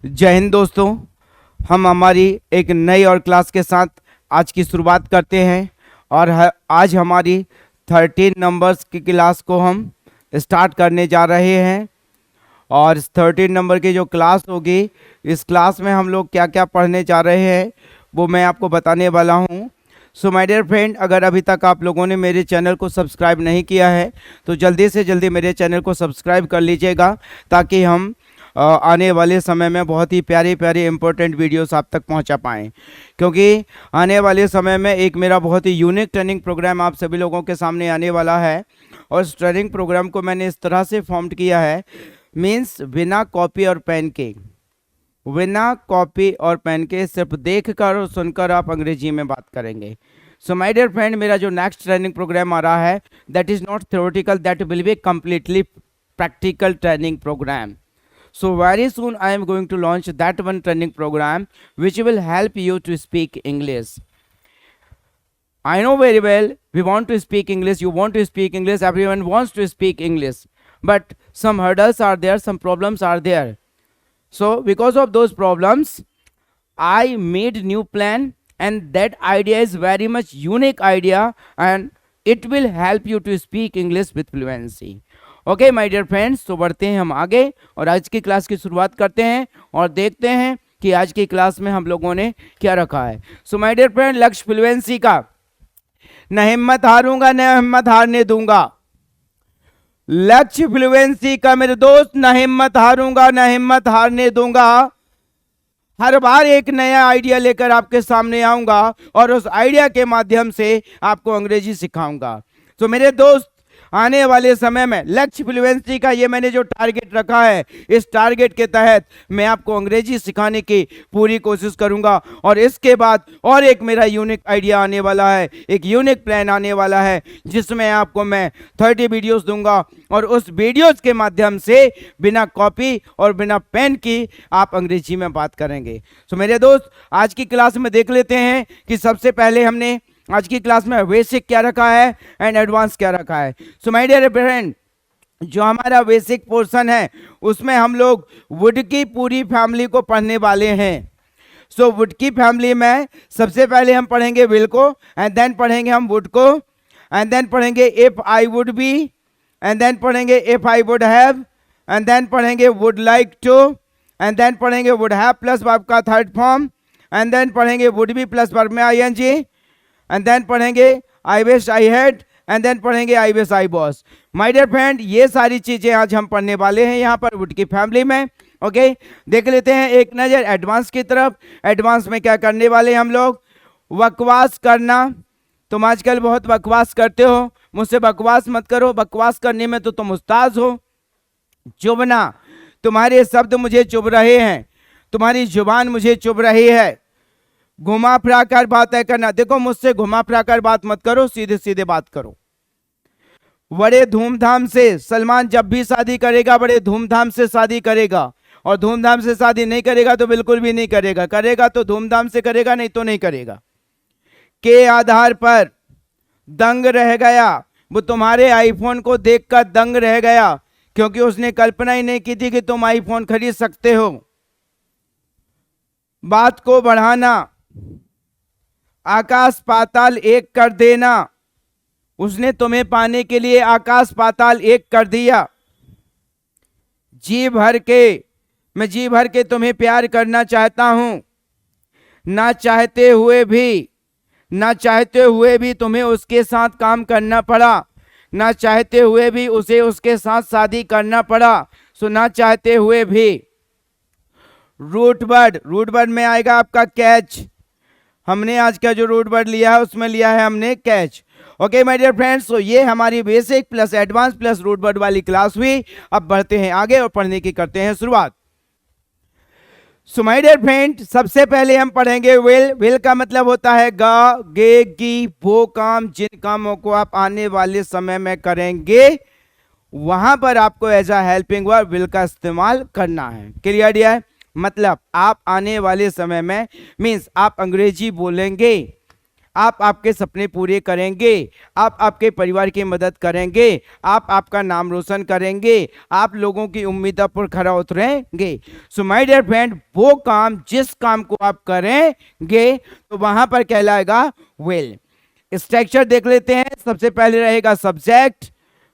जय हिंद दोस्तों। हम हमारी एक नई और क्लास के साथ आज की शुरुआत करते हैं और आज हमारी 13 नंबर्स की क्लास को हम स्टार्ट करने जा रहे हैं। और इस 13 नंबर की जो क्लास होगी, इस क्लास में हम लोग क्या क्या पढ़ने जा रहे हैं वो मैं आपको बताने वाला हूँ। सो माय डियर फ्रेंड, अगर अभी तक आप लोगों ने मेरे चैनल को सब्सक्राइब नहीं किया है तो जल्दी से जल्दी मेरे चैनल को सब्सक्राइब कर लीजिएगा, ताकि हम आने वाले समय में बहुत ही प्यारी प्यारी इंपॉर्टेंट वीडियोस आप तक पहुंचा पाएँ। क्योंकि आने वाले समय में एक मेरा बहुत ही यूनिक ट्रेनिंग प्रोग्राम आप सभी लोगों के सामने आने वाला है। और इस ट्रेनिंग प्रोग्राम को मैंने इस तरह से फॉर्म किया है, मीन्स बिना कॉपी और पेन के, बिना कॉपी और पेन के सिर्फ देखकर और सुनकर आप अंग्रेजी में बात करेंगे। सो माय डियर फ्रेंड, मेरा जो नेक्स्ट ट्रेनिंग प्रोग्राम आ रहा है that is not theoretical, that will be completely practical training program. So very soon I am going to launch that one training program which will help you to speak English. I know very well we want to speak English, you want to speak English, everyone wants to speak English, but some hurdles are there, some problems are there. So because of those problems I made new plan, and that idea is very much unique idea and it will help you to speak English with fluency. Okay my dear friends, तो बढ़ते हैं हम आगे और आज की class की शुरुआत करते हैं और देखते हैं कि आज की क्लास में हम लोगों ने क्या रखा है। सो माय डियर फ्रेंड, लक्ष्य फ्लुएंसी का, न हिम्मत हारूंगा न हिम्मत हारने दूंगा। लक्ष्य फ्लुएंसी का मेरे दोस्त, न हिम्मत हारूंगा न हिम्मत हारने दूंगा। हर बार एक नया आइडिया लेकर आपके सामने आऊंगा और उस आइडिया के माध्यम से आपको अंग्रेजी सिखाऊंगा। तो मेरे दोस्त, आने वाले समय में लक्ष्य फ्लुएंसी का ये मैंने जो टारगेट रखा है, इस टारगेट के तहत मैं आपको अंग्रेजी सिखाने की पूरी कोशिश करूंगा। और इसके बाद और एक मेरा यूनिक आइडिया आने वाला है, एक यूनिक प्लान आने वाला है, जिसमें आपको मैं 30 वीडियोस दूंगा और उस वीडियोस के माध्यम से बिना कॉपी और बिना पेन की आप अंग्रेजी में बात करेंगे। तो मेरे दोस्त, आज की क्लास में देख लेते हैं कि सबसे पहले हमने आज की क्लास में बेसिक क्या रखा है एंड एडवांस क्या रखा है। सो माय डियर फ्रेंड, जो हमारा बेसिक पोर्शन है उसमें हम लोग वुड की पूरी फैमिली को पढ़ने वाले हैं। सो वुड की फैमिली में सबसे पहले हम पढ़ेंगे विल को, एंड देन पढ़ेंगे हम वुड को, एंड देन पढ़ेंगे if I would be, and then पढ़ेंगे if I would have, and then पढ़ेंगे would like to, and then पढ़ेंगे वुड हैव प्लस वर्ब का थर्ड फॉर्म, एंड देन पढ़ेंगे वुड बी प्लस वर्ब में ING, and then पढ़ेंगे I wish I had, and then पढ़ेंगे I wish I was. My dear friend, ये सारी चीजें आज हम पढ़ने वाले हैं यहाँ पर वुड की फैमिली में। ओके, देख लेते हैं एक नजर एडवांस की तरफ। एडवांस में क्या करने वाले हम लोग? बकवास करना। तुम आजकल बहुत बकवास करते हो, मुझसे बकवास मत करो, बकवास करने में तो तुम उस्ताद हो। चुभना, तुम्हारे शब्द मुझे चुभ रहे हैं, तुम्हारी जुबान मुझे चुभ रही है। घुमा फिरा कर बात है करना, देखो मुझसे घुमा फिरा कर बात मत करो, सीधे सीधे बात करो। बड़े धूमधाम से, सलमान जब भी शादी करेगा बड़े धूमधाम से शादी करेगा, और धूमधाम से शादी नहीं करेगा तो बिल्कुल भी नहीं करेगा, करेगा तो धूमधाम से करेगा, नहीं तो नहीं करेगा। के आधार पर दंग रह गया, वो तुम्हारे आईफोन को देखकर दंग रह गया, क्योंकि उसने कल्पना ही नहीं की थी कि तुम आईफोन खरीद सकते हो। बात को बढ़ाना, आकाश पाताल एक कर देना, उसने तुम्हें पाने के लिए आकाश पाताल एक कर दिया। जी भर के, मैं जी भर के तुम्हें प्यार करना चाहता हूं, ना चाहते हुए भी तुम्हें उसके साथ काम करना पड़ा, ना चाहते हुए भी उसे उसके साथ शादी करना पड़ा। सो ना चाहते हुए भी। रूट वर्ड में आएगा आपका कैच। हमने आज का जो रूट वर्ड लिया है उसमें लिया है हमने catch. Okay my dear friends, तो ये हमारी basic plus advance plus root word वाली क्लास हुई। अब बढ़ते हैं आगे और पढ़ने की करते हैं शुरुआत। सो माय डियर फ्रेंड, सबसे पहले हम पढ़ेंगे विल। विल का मतलब होता है गा, गे, गी, वो काम जिन कामों को आप आने वाले समय में करेंगे वहां पर आपको as a helping verb will का इस्तेमाल करना है। क्लियर आइडिया है? मतलब आप आने वाले समय में, मीन्स आप अंग्रेजी बोलेंगे, आप आपके सपने पूरे करेंगे, आप आपके परिवार की मदद करेंगे, आप आपका नाम रोशन करेंगे, आप लोगों की उम्मीदों पर खरा उतरेंगे। सो माय डियर फ्रेंड, वो काम जिस काम को आप करेंगे तो वहां पर कहलाएगा विल। स्ट्रक्चर देख लेते हैं। सबसे पहले रहेगा सब्जेक्ट,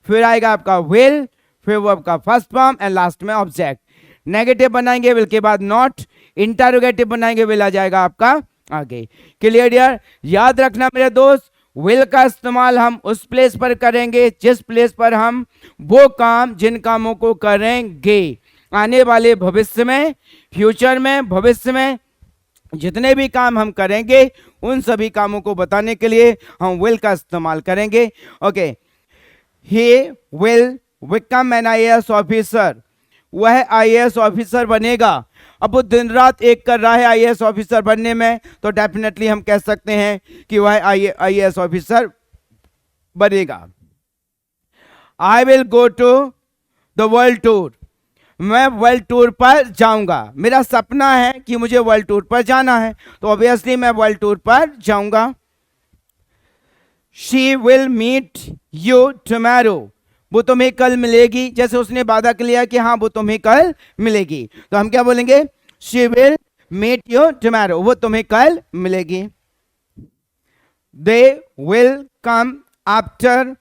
फिर आएगा आपका विल, फिर वो आपका फर्स्ट फॉर्म एंड लास्ट में ऑब्जेक्ट। नेगेटिव बनाएंगे विल के बाद नॉट, इंटरोगेटिव बनाएंगे विल आ जाएगा आपका आगे। Clear dear? याद रखना मेरे दोस्त, विल का इस्तेमाल हम उस प्लेस पर करेंगे जिस प्लेस पर हम वो काम जिन कामों को करेंगे आने वाले भविष्य में, फ्यूचर में, भविष्य में जितने भी काम हम करेंगे उन सभी कामों को बताने के लिए हम विल का इस्तेमाल करेंगे। Okay, he will become an IAS officer, वह आईएएस ऑफिसर बनेगा। अब वो दिन रात एक कर रहा है आईएएस ऑफिसर बनने में, तो डेफिनेटली हम कह सकते हैं कि वह आईएएस ऑफिसर बनेगा। I will go to the world tour, मैं वर्ल्ड टूर पर जाऊंगा। मेरा सपना है कि मुझे वर्ल्ड टूर पर जाना है, तो ऑब्वियसली मैं वर्ल्ड टूर पर जाऊंगा। She will meet you tomorrow, वो तुम्हें कल मिलेगी। जैसे उसने वादा किया कि हाँ वो तुम्हें कल मिलेगी, तो हम क्या बोलेंगे? She will meet you tomorrow, वो तुम्हें कल मिलेगी। They will come after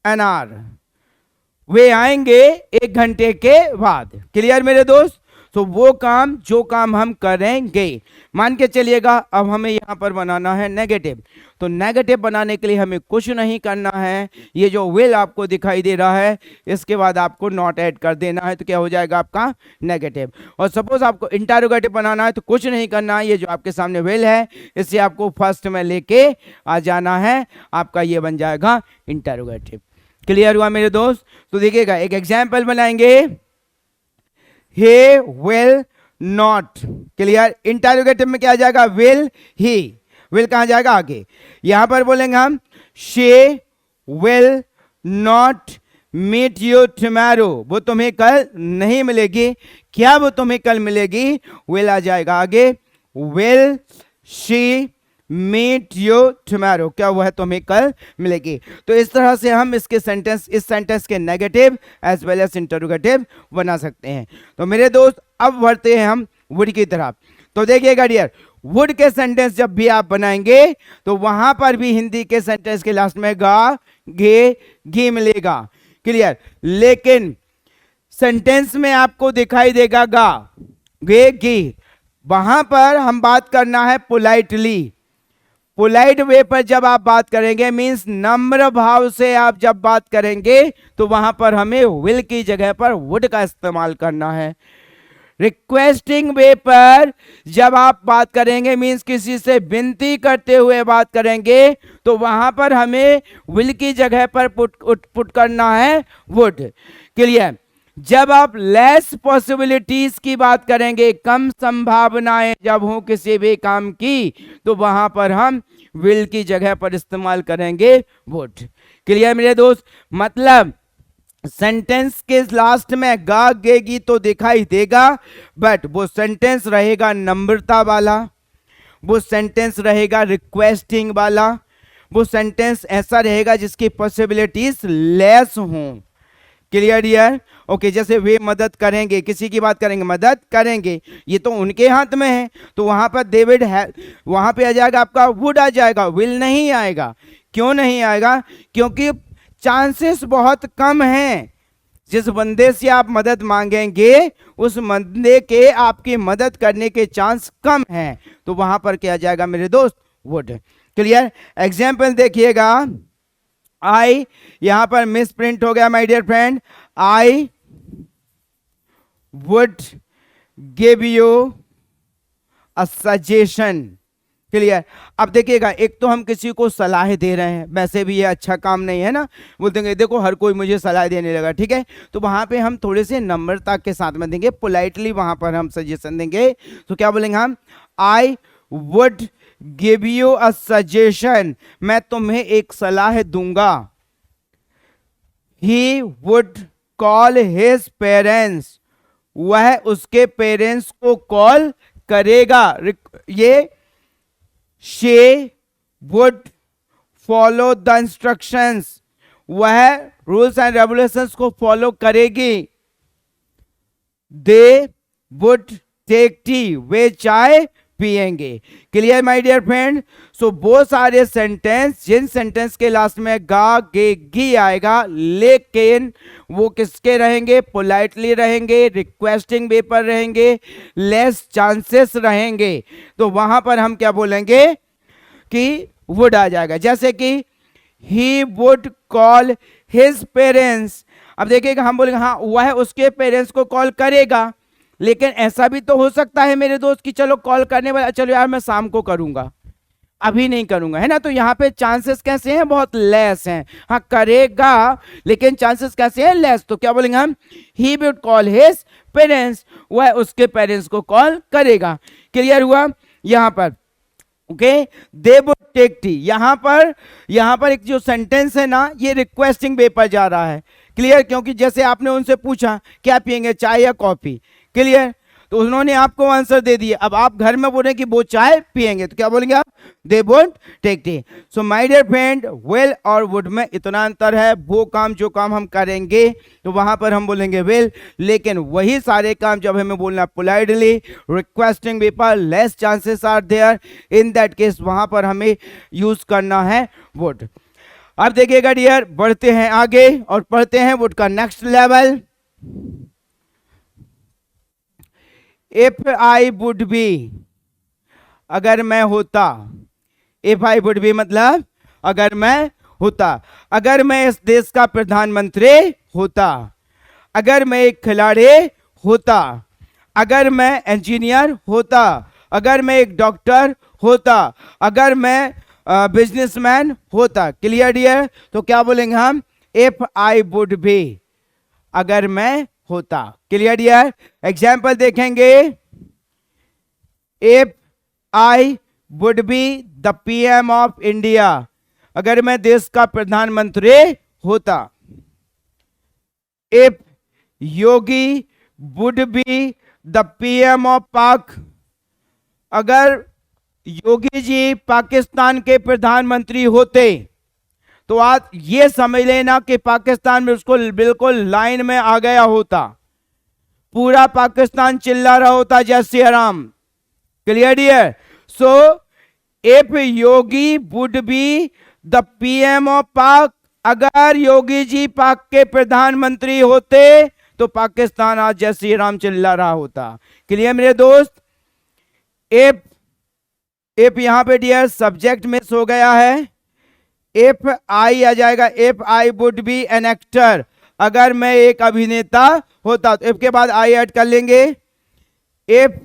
an hour, वे आएंगे 1 घंटे के बाद। क्लियर मेरे दोस्त? तो वो काम जो काम हम करेंगे, मान के चलिएगा अब हमें यहां पर बनाना है नेगेटिव, तो नेगेटिव बनाने के लिए हमें कुछ नहीं करना है। ये जो विल आपको दिखाई दे रहा है इसके बाद आपको नॉट ऐड कर देना है, तो क्या हो जाएगा आपका नेगेटिव। और सपोज आपको इंटरोगेटिव बनाना है तो कुछ नहीं करना है, ये जो आपके सामने विल है इसे आपको फर्स्ट में लेके आ जाना है, आपका ये बन जाएगा इंटरोगेटिव। क्लियर हुआ मेरे दोस्त? तो देखिएगा एक एग्जाम्पल बनाएंगे, he will not। Clear? Interrogative में क्या आ जाएगा? will he, will कहां जाएगा? आगे। यहां पर बोलेंगे हम she will not meet you tomorrow, वो तुम्हें कल नहीं मिलेगी। क्या वो तुम्हें कल मिलेगी? will आ जाएगा आगे। will she meet you tomorrow, क्या वह तुम्हें कल मिलेगी। तो इस तरह से हम इसके सेंटेंस, इस सेंटेंस के negative as well as interrogative बना सकते हैं। तो मेरे दोस्त अब बढ़ते हैं हम वुड की तरफ। तो देखिएगा डियर, वुड के सेंटेंस जब भी आप बनाएंगे तो वहां पर भी हिंदी के सेंटेंस के लास्ट में गा, गे, घी मिलेगा। क्लियर? लेकिन सेंटेंस में आपको दिखाई देगा गा, गे, घी। वहां पर हम बात करना है पोलाइटली। पोलाइट वे पर जब आप बात करेंगे, मींस नम्र भाव से आप जब बात करेंगे, तो वहां पर हमें विल की जगह पर वुड का इस्तेमाल करना है। रिक्वेस्टिंग वे पर जब आप बात करेंगे, मींस किसी से विनती करते हुए बात करेंगे, तो वहां पर हमें विल की जगह पर पुट करना है वुड। क्लियर? जब आप लेस पॉसिबिलिटीज की बात करेंगे, कम संभावनाएं जब हो किसी भी काम की, तो वहां पर हम विल की जगह पर इस्तेमाल करेंगे वुड। क्लियर मेरे दोस्त? मतलब सेंटेंस के लास्ट में गा, गेगी तो दिखाई देगा, बट वो सेंटेंस रहेगा नम्रता वाला, वो सेंटेंस रहेगा रिक्वेस्टिंग वाला, वो सेंटेंस ऐसा रहेगा जिसकी पॉसिबिलिटीज लेस हों। क्लियर यार? ओके, जैसे वे मदद करेंगे, किसी की बात करेंगे, मदद करेंगे, ये तो उनके हाथ में है, तो वहां पर डेविड है, वहां पे आ जाएगा आपका वुड आ जाएगा, विल नहीं आएगा। क्यों नहीं आएगा? क्योंकि चांसेस बहुत कम हैं। जिस बंदे से आप मदद मांगेंगे उस बंदे के आपकी मदद करने के चांस कम हैं, तो वहां पर क्या आ जाएगा मेरे दोस्त? वुड। क्लियर? एग्जाम्पल देखिएगा, आई, यहां पर मिस प्रिंट हो गया my dear friend. I would give you a suggestion. Clear? अब देखिएगा, एक तो हम किसी को सलाह दे रहे हैं, वैसे भी ये अच्छा काम नहीं है ना, बोलते हैं देखो हर कोई मुझे सलाह देने लगा, ठीक है, तो वहां पे हम थोड़े से नम्रता के साथ में देंगे, पोलाइटली वहां पर हम सजेशन देंगे। तो क्या बोलेंगे हम? I would give you a suggestion, मैं तुम्हें एक सलाह दूंगा। He would call his parents, वह उसके पेरेंट्स को कॉल करेगा। ये she would follow the instructions, वह रूल्स एंड रेगुलेशंस को फॉलो करेगी। दे वुड टेक टी, वे चाय पिएंगे। Clear my dear friend? So बहुत सारे सेंटेंस, जिन सेंटेंस के लास्ट में गा गे गी आएगा, लेकिन वो किसके रहेंगे? पोलाइटली रहेंगे, रिक्वेस्टिंग वे पर रहेंगे, लेस चांसेस रहेंगे। तो वहां पर हम क्या बोलेंगे कि वुड आ जाएगा। जैसे कि ही वुड कॉल हिज पेरेंट्स। अब देखिएगा, हम बोलेंगे हाँ वह उसके पेरेंट्स को कॉल करेगा, लेकिन ऐसा भी तो हो सकता है मेरे दोस्त कि चलो कॉल करने वाला, चलो यार मैं शाम को करूंगा, अभी नहीं करूंगा, है ना। तो यहाँ पे चांसेस कैसे हैं? बहुत लेस हैं। हाँ करेगा, लेकिन चांसेस कैसे हैं? लेस। तो क्या बोलेंगे हम? ही वुड कॉल हिज पेरेंट्स, वह उसके पेरेंट्स को कॉल करेगा। क्लियर हुआ यहाँ पर? Okay, they would take tea. यहां पर एक जो सेंटेंस है ना, ये रिक्वेस्टिंग वे पर जा रहा है। क्लियर? क्योंकि जैसे आपने उनसे पूछा क्या पिएंगे, चाय या कॉफी। क्लियर? तो उन्होंने आपको आंसर दे दिया। अब आप घर में बोले कि वो चाय पिएंगे, तो क्या बोलेंगे आप? They would take tea. So my dear friend, will और वुड में इतना अंतर है। वो काम जो काम हम करेंगे तो वहां पर हम बोलेंगे विल, लेकिन वही सारे काम जब हमें बोलना पोलाइटली, रिक्वेस्टिंग वे पर, less chances are there, in that case वहां पर हमें यूज करना है वुड। अब देखिएगा डियर, बढ़ते हैं आगे और पढ़ते हैं वुड का next level. If I would be, अगर मैं होता। इफ आई वुड बी मतलब अगर मैं होता, अगर मैं इस देश का प्रधानमंत्री होता, अगर मैं एक खिलाड़ी होता, अगर मैं इंजीनियर होता, अगर मैं एक डॉक्टर होता, अगर मैं बिजनेसमैन होता। Clear dear? तो क्या बोलेंगे हम? इफ आई वुड बी, अगर मैं होता। Clear dear? एग्जाम्पल देखेंगे। If I would be the PM of India, अगर मैं देश का प्रधानमंत्री होता। If Yogi would be the PM of Pak, अगर योगी जी पाकिस्तान के प्रधानमंत्री होते, तो आज ये समझ लेना कि पाकिस्तान में उसको बिल्कुल लाइन में आ गया होता, पूरा पाकिस्तान चिल्ला रहा होता जय Shri Ram. Clear dear? So if Yogi would be the PM of Pak, अगर योगी जी पाक के प्रधानमंत्री होते तो पाकिस्तान आज जय श्री राम चिल्ला रहा होता। क्लियर मेरे दोस्त? इफ यहां पे डियर सब्जेक्ट मिस हो गया है, इफ आई आ जाएगा। If I would B an actor, अगर मैं एक अभिनेता होता, तो इफ के बाद आई ऐड कर लेंगे। If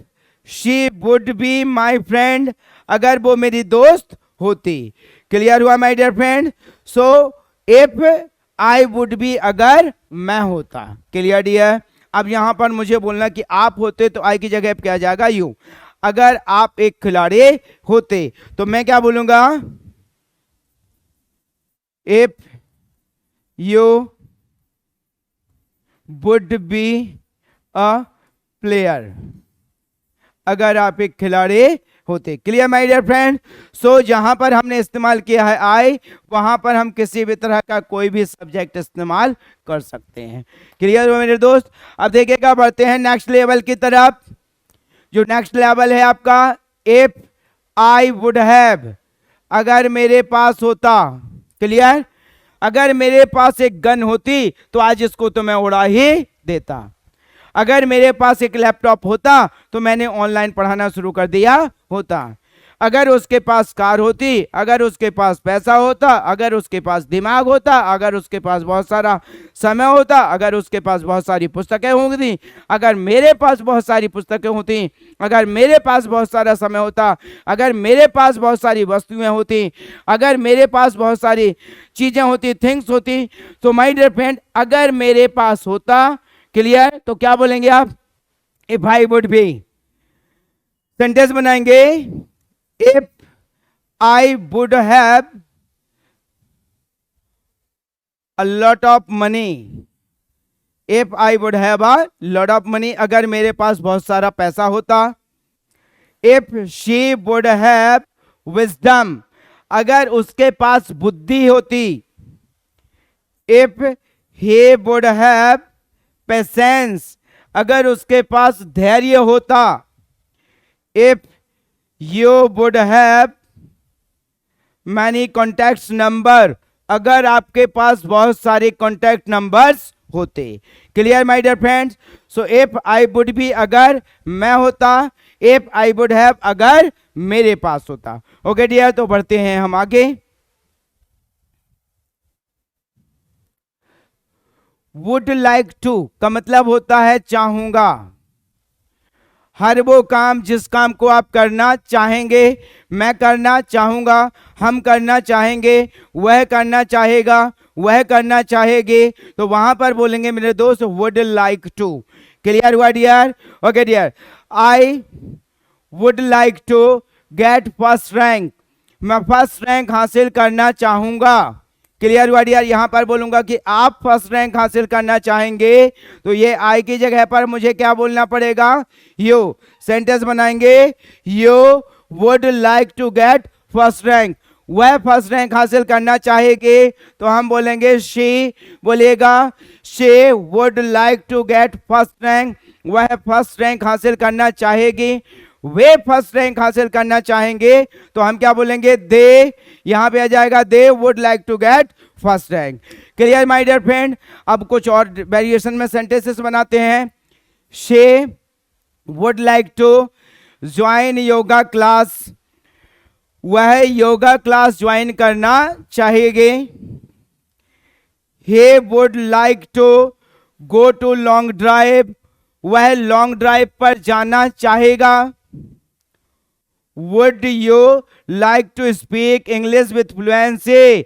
she would be my friend, अगर वो मेरी दोस्त होती। क्लियर हुआ my dear friend? So if I would be, अगर मैं होता। Clear dear? अब यहां पर मुझे बोलना कि आप होते, तो आई की जगह क्या आ जाएगा? यू। अगर आप एक खिलाड़ी होते तो मैं क्या बोलूंगा? If you would be a player, अगर आप एक खिलाड़ी होते। Clear my dear friend? So जहां पर हमने इस्तेमाल किया है आई, वहां पर हम किसी भी तरह का कोई भी सब्जेक्ट इस्तेमाल कर सकते हैं। क्लियर हो मेरे दोस्त? अब देखिएगा, बढ़ते हैं नेक्स्ट लेवल की तरफ। जो नेक्स्ट लेवल है आपका, इफ आई वुड हैव, अगर मेरे पास होता। क्लियर? अगर मेरे पास एक गन होती तो आज इसको तो मैं उड़ा ही देता। अगर मेरे पास एक लैपटॉप होता तो मैंने ऑनलाइन पढ़ाना शुरू कर दिया होता। अगर उसके पास कार होती, अगर उसके पास पैसा होता, अगर उसके पास दिमाग होता, अगर उसके पास बहुत सारा समय होता, अगर उसके पास बहुत सारी पुस्तकें होती, अगर मेरे पास बहुत सारी पुस्तकें होती, अगर मेरे पास बहुत सारा समय होता, अगर मेरे पास बहुत सारी वस्तुएं होती, अगर मेरे पास बहुत सारी चीजें होती, थिंग्स होती। तो माय डियर फ्रेंड, अगर मेरे पास होता। क्लियर? तो क्या बोलेंगे आप? If I would be. Sentence बनाएंगे। If I would have a lot of money, if I would have a lot of money, अगर मेरे पास बहुत सारा पैसा होता। If she would have wisdom, अगर उसके पास बुद्धि होती, if he would have patience, अगर उसके पास धैर्य होता, if you would have many contact number, अगर आपके पास बहुत सारे कॉन्टैक्ट नंबर्स होते। Clear my dear friends? So if I would be, अगर मैं होता, इफ आई वुड हैव, अगर मेरे पास होता। ओके डियर, तो बढ़ते हैं हम आगे। वुड लाइक टू का मतलब होता है चाहूंगा। हर वो काम जिस काम को आप करना चाहेंगे, मैं करना चाहूंगा, हम करना चाहेंगे, वह करना चाहेगा, वह करना चाहेगी, तो वहां पर बोलेंगे मेरे दोस्त वुड लाइक टू। क्लियर हुआ dear? Okay dear, I would like to get first rank, मैं फर्स्ट रैंक हासिल करना चाहूंगा। क्लियर हुआ डियर? यहां पर बोलूंगा कि आप फर्स्ट रैंक हासिल करना चाहेंगे, तो ये आई की जगह पर मुझे क्या बोलना पड़ेगा? यू। सेंटेंस बनाएंगे, you would like to get first rank, वह फर्स्ट रैंक हासिल करना चाहेगी, तो हम बोलेंगे शी, बोलेगा she would like to get first rank, वह फर्स्ट रैंक हासिल करना चाहेगी, वे फर्स्ट रैंक हासिल करना चाहेंगे, तो हम क्या बोलेंगे? दे। यहां पे आ जाएगा they would like to get first rank. Clear my dear friend? अब कुछ और वेरिएशन में सेंटेंसेस बनाते हैं। She would like to join yoga class, वह योगा क्लास ज्वाइन करना चाहेगी। He would like to go to long drive, वह लॉन्ग ड्राइव पर जाना चाहेगा। Would you like to speak English with fluency,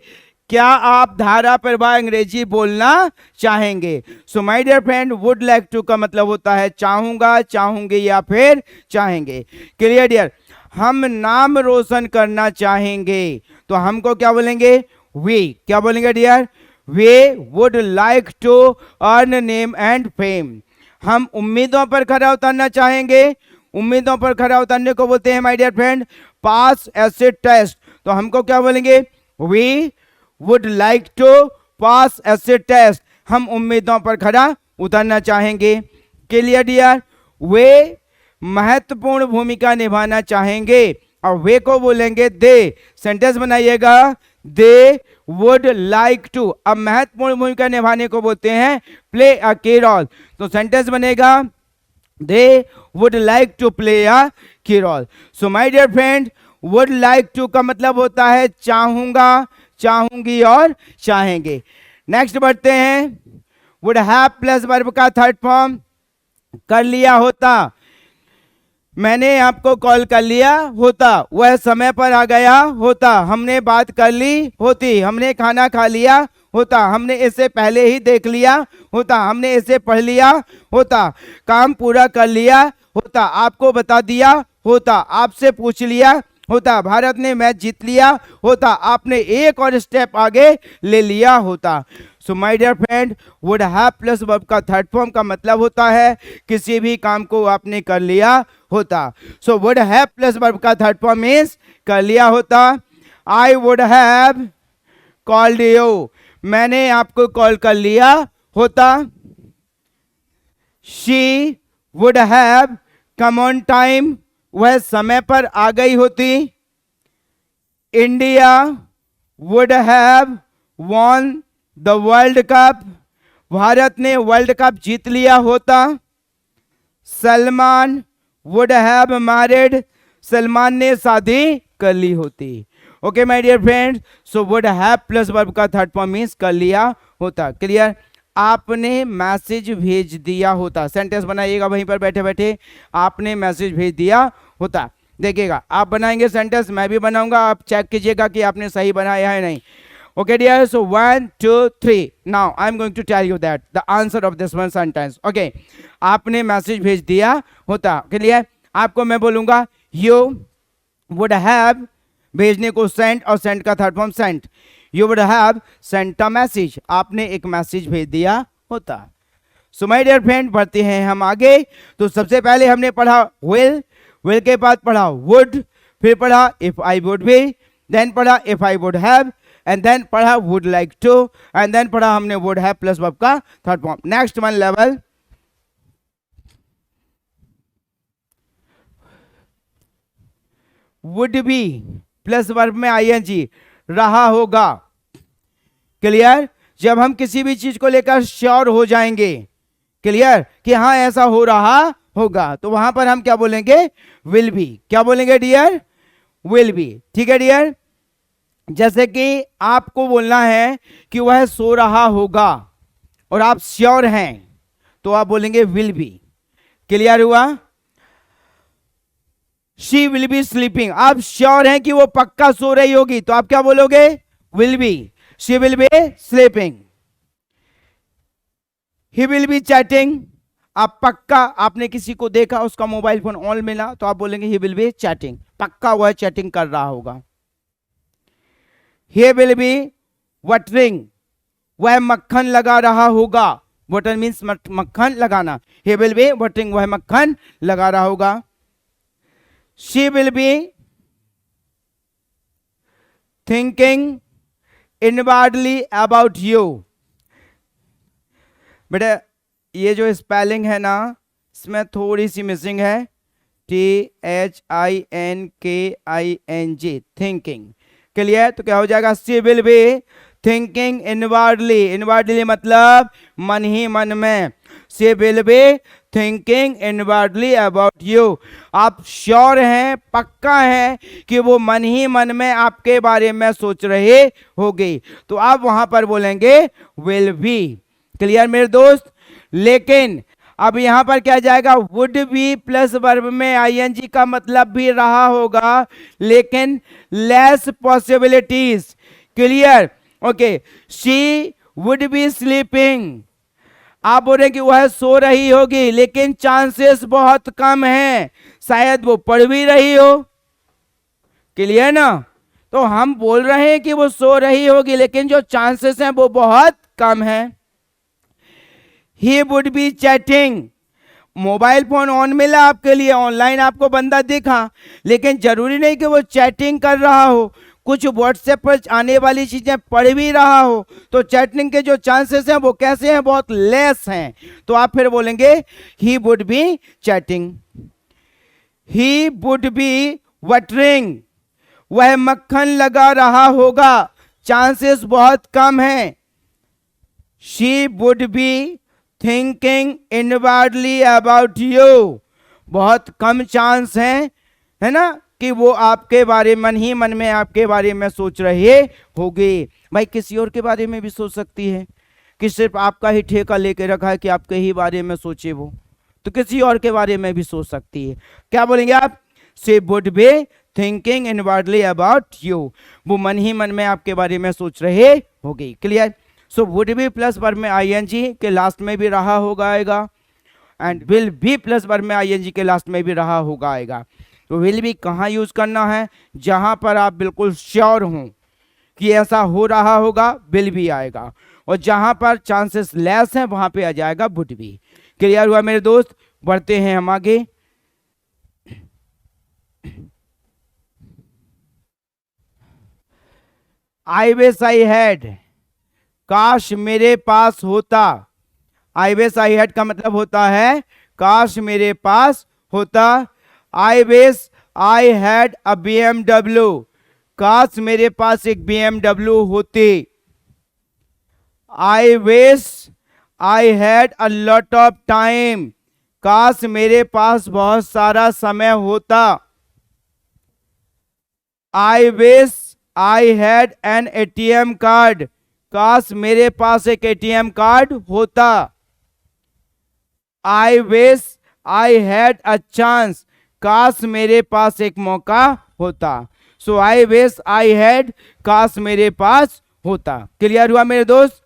क्या आप धारा प्रवाह अंग्रेजी बोलना चाहेंगे? So my dear friend, would like to का मतलब होता है चाहूंगा, चाहूंगे या फिर चाहेंगे। Clear dear? हम नाम रोशन करना चाहेंगे, तो हमको क्या बोलेंगे? वी। क्या बोलेंगे dear? We would like to earn name and fame, हम उम्मीदों पर खरा उतरना चाहेंगे, उम्मीदों पर खरा उतरने को बोलते हैं माय डियर फ्रेंड पास ऐसे टेस्ट, तो हमको क्या बोलेंगे? वी वुड लाइक टू पास ऐसे टेस्ट, हम उम्मीदों पर खरा उतरना चाहेंगे। Clear dear? वे महत्वपूर्ण भूमिका निभाना चाहेंगे, और वे को बोलेंगे दे। सेंटेंस बनाइएगा, दे वुड लाइक टू, अब महत्वपूर्ण भूमिका निभाने को बोलते हैं प्ले अ की रोल, तो सेंटेंस बनेगा they would like to play a key role. So my dear friend, would like to का मतलब होता है चाहूंगा, चाहूंगी और चाहेंगे। नेक्स्ट बढ़ते हैं। वुड हैव प्लस वर्ब का थर्ड फॉर्म कर लिया होता, मैंने आपको कॉल कर लिया होता, वह समय पर आ गया होता, हमने बात कर ली होती, हमने खाना खा लिया होता, हमने इसे पहले ही देख लिया होता, हमने इसे पढ़ लिया होता, काम पूरा कर लिया होता, आपको बता दिया होता, आपसे पूछ लिया होता, भारत ने मैच जीत लिया होता, आपने एक और स्टेप आगे ले लिया होता। So my dear friend, would have plus verb का थर्ड फॉर्म का मतलब होता है किसी भी काम को आपने कर लिया होता। So would have plus verb का थर्ड फॉर्म मींस कर लिया होता। I would have called you, मैंने आपको कॉल कर लिया होता। She would have come on time, वह समय पर आ गई होती। India would have won the world cup, भारत ने वर्ल्ड कप जीत लिया होता। Salman would have married, Salman ने शादी कर ली होती। Okay my dear friends, so would have plus verb का थर्ड फॉर्म मींस कर लिया होता। क्लियर? आपने मैसेज भेज दिया होता, सेंटेंस बनाइएगा वहीं पर बैठे बैठे, आपने मैसेज भेज दिया होता। देखिएगा, आप बनाएंगे सेंटेंस, मैं भी बनाऊंगा, आप चेक कीजिएगा कि आपने सही बनाया है नहीं। Okay dear, so 1 2 3, now I'm going to tell you that the answer of this one sentence. Okay, आपने मैसेज भेज दिया होता। क्लियर? आपको मैं बोलूंगा you would have, भेजने को send और send का third form sent, you would have sent a message, आपने एक मैसेज भेज दिया होता। सो माय डियर फ्रेंड, बढ़ते हैं हम आगे। तो सबसे पहले हमने पढ़ा will, will के बाद पढ़ा would, फिर पढ़ा if I would be, then पढ़ा if I would have, and then पढ़ा would like to, and then पढ़ा हमने वुड हैव प्लस वर्ब का third form. Next one level, would be plus verb में आईएनजी, रहा होगा। क्लियर? जब हम किसी भी चीज को लेकर श्योर हो जाएंगे, क्लियर, कि हाँ ऐसा हो रहा होगा, तो वहां पर हम क्या बोलेंगे? Will be. क्या बोलेंगे डियर? Will be. ठीक है डियर? जैसे कि आपको बोलना है कि वह सो रहा होगा और आप श्योर हैं, तो आप बोलेंगे विल बी। क्लियर हुआ? शी विल बी स्लीपिंग, आप श्योर हैं कि वो पक्का सो रही होगी, तो आप क्या बोलोगे? Will be. She will be sleeping. He will be chatting, आप पक्का, आपने किसी को देखा उसका मोबाइल फोन ऑन मिला, तो आप बोलेंगे ही विल बी चैटिंग, पक्का वह चैटिंग कर रहा होगा। ही विल बी वटरिंग, वह मक्खन लगा रहा होगा। वटर मीन्स मक्खन लगाना। ही विल बी वटरिंग, वह मक्खन लगा रहा होगा। She will be thinking inwardly about you. बेटा ये जो स्पेलिंग है ना, इसमें थोड़ी सी मिसिंग है, THINKING, थिंकिंग। क्लियर? तो क्या हो जाएगा? She will be thinking inwardly, inwardly मतलब मन ही मन में। She will be thinking inwardly about you, आप श्योर हैं, पक्का है कि वो मन ही मन में आपके बारे में सोच रहे होगी, तो आप वहां पर बोलेंगे विल बी। क्लियर मेरे दोस्त? लेकिन अब यहां पर क्या जाएगा? वुड बी प्लस वर्ब में आईएनजी का मतलब भी रहा होगा, लेकिन less possibilities. Clear? Okay, she would B sleeping, आप बोल रहे हैं कि वह सो रही होगी, लेकिन चांसेस बहुत कम हैं, शायद वो पढ़ भी रही हो। क्लियर ना? तो हम बोल रहे हैं कि वो सो रही होगी, लेकिन जो चांसेस हैं वो बहुत कम है। ही would be chatting, mobile phone on मिला आपके लिए, ऑनलाइन आपको बंदा दिखा, लेकिन जरूरी नहीं कि वो चैटिंग कर रहा हो, कुछ व्हाट्सएप पर आने वाली चीजें पढ़ भी रहा हो, तो चैटिंग के जो चांसेस हैं वो कैसे हैं? बहुत लेस हैं, तो आप फिर बोलेंगे he would be chatting. He would be buttering, वह मक्खन लगा रहा होगा, चांसेस बहुत कम हैं। She would be thinking inwardly about you, बहुत कम चांस है ना, कि वो आपके बारे मन ही मन में आपके बारे में सोच रहे होगी। भाई किसी और के बारे में भी सोच सकती है, कि सिर्फ आपका ही ठेका लेके रखा है कि आपके ही बारे में सोचे वो, तो किसी और के बारे में भी सोच सकती है। क्या बोलेंगे आप? She would be thinking inwardly about you, वो मन ही मन में आपके बारे में सोच रहे होगी। Clear? So would be plus verb में आईएनजी के लास्ट में भी रहा होगा आएगा, and will be plus verb में आईएनजी के लास्ट में भी रहा होगा आएगा। तो विल बी कहाँ यूज करना है? जहां पर आप बिल्कुल श्योर हों कि ऐसा हो रहा होगा, विल बी आएगा, और जहां पर चांसेस लेस हैं वहां पे आ जाएगा वुड बी। क्लियर हुआ मेरे दोस्त? बढ़ते हैं हम आगे। आई विश आई हैड, काश मेरे पास होता। आई विश आई हैड का मतलब होता है काश मेरे पास होता। I wish I had a BMW, काश मेरे पास एक BMW होती। आई wish I had a lot of time, काश मेरे पास बहुत सारा समय होता। I wish I had an ATM card, काश मेरे पास एक ATM कार्ड होता। I wish I had a chance, काश मेरे पास एक मौका होता। सो आई विश आई हैड, काश मेरे पास होता। क्लियर हुआ मेरे दोस्त?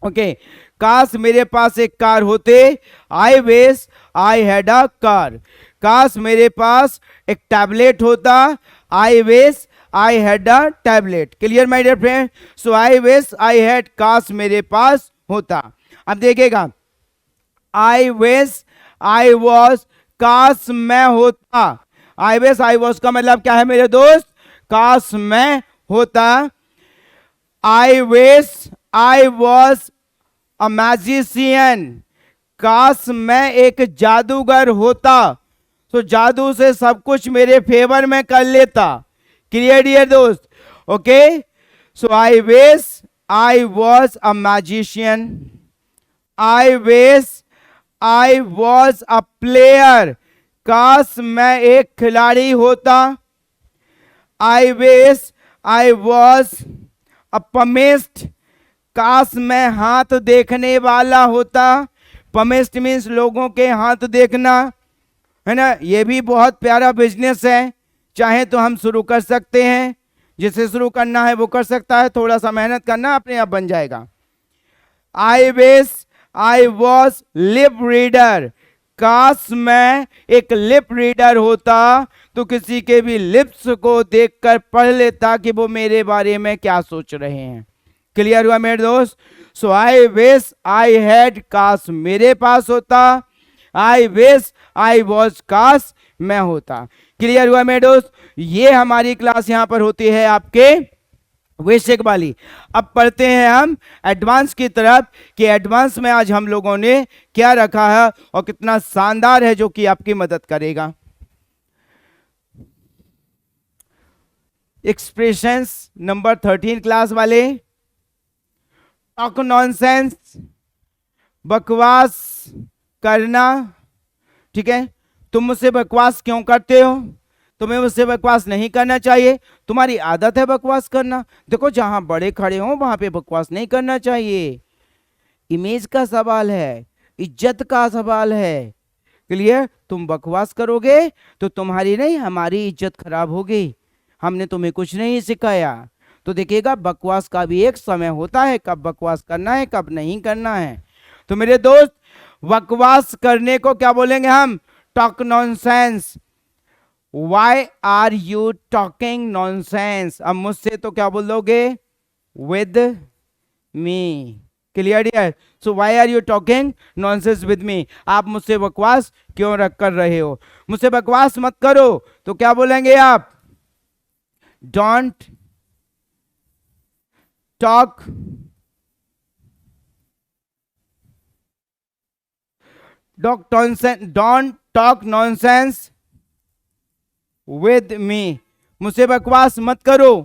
ओके, काश मेरे पास एक कार होते। I wish I had a car, काश मेरे पास एक टैबलेट होता। I wish I had a tablet. Clear my dear friend? So I wish I had, काश मेरे पास होता। अब देखिएगा, आई विश आई वॉज, काश मैं होता। आई विश आई वॉज का मतलब क्या है मेरे दोस्त? काश मैं होता, I wish I was a magician, काश मैं एक जादूगर होता, तो जादू से सब कुछ मेरे फेवर में कर लेता। क्लियर डियर दोस्त? Okay, so I wish I was a magician, I wish I was a player, काश मैं एक खिलाड़ी होता, I wish I was a पमिस्ट, काश मैं हाथ देखने वाला होता। पमिस्ट मीन्स लोगों के हाथ देखना, है ना। ये भी बहुत प्यारा बिजनेस है, चाहे तो हम शुरू कर सकते हैं, जिसे शुरू करना है वो कर सकता है, थोड़ा सा मेहनत करना, अपने आप बन जाएगा। आई wish I was lip reader, काश मैं एक लिप रीडर होता, तो किसी के भी लिप्स को देखकर पढ़ लेता कि वो मेरे बारे में क्या सोच रहे हैं। क्लियर हुआ मेरे दोस्त? सो आई विश आई हैड, काश मेरे पास होता, आई विश आई वॉज, काश मैं होता। क्लियर हुआ मेरे दोस्त? ये हमारी क्लास यहां पर होती है आपके बेसिक वाली। अब पढ़ते हैं हम एडवांस की तरफ कि एडवांस में आज हम लोगों ने क्या रखा है और कितना शानदार है, जो कि आपकी मदद करेगा। एक्सप्रेशंस नंबर 13 क्लास वाले, टॉक नॉनसेंस, बकवास करना। ठीक है, तुम मुझसे बकवास क्यों करते हो? तुम्हें मुझसे बकवास नहीं करना चाहिए, तुम्हारी आदत है बकवास करना। देखो, जहां बड़े खड़े हो वहां पे बकवास नहीं करना चाहिए। इमेज का सवाल है, इज्जत का सवाल है। क्लियर? तुम बकवास करोगे तो तुम्हारी नहीं हमारी इज्जत खराब होगी। हमने तुम्हें कुछ नहीं सिखाया। तो देखिएगा, बकवास का भी एक समय होता है, कब बकवास करना है कब नहीं करना है। तो मेरे दोस्त, बकवास करने को क्या बोलेंगे हम? Talk nonsense. Why are you talking nonsense? अब मुझसे तो क्या बोलोगे? With me. क्लियर है? So why are you talking nonsense with me? आप मुझसे बकवास क्यों कर रहे हो? मुझसे बकवास मत करो, तो क्या बोलेंगे आप? Don't talk don't talk nonsense with मी। मुझसे बकवास मत करो।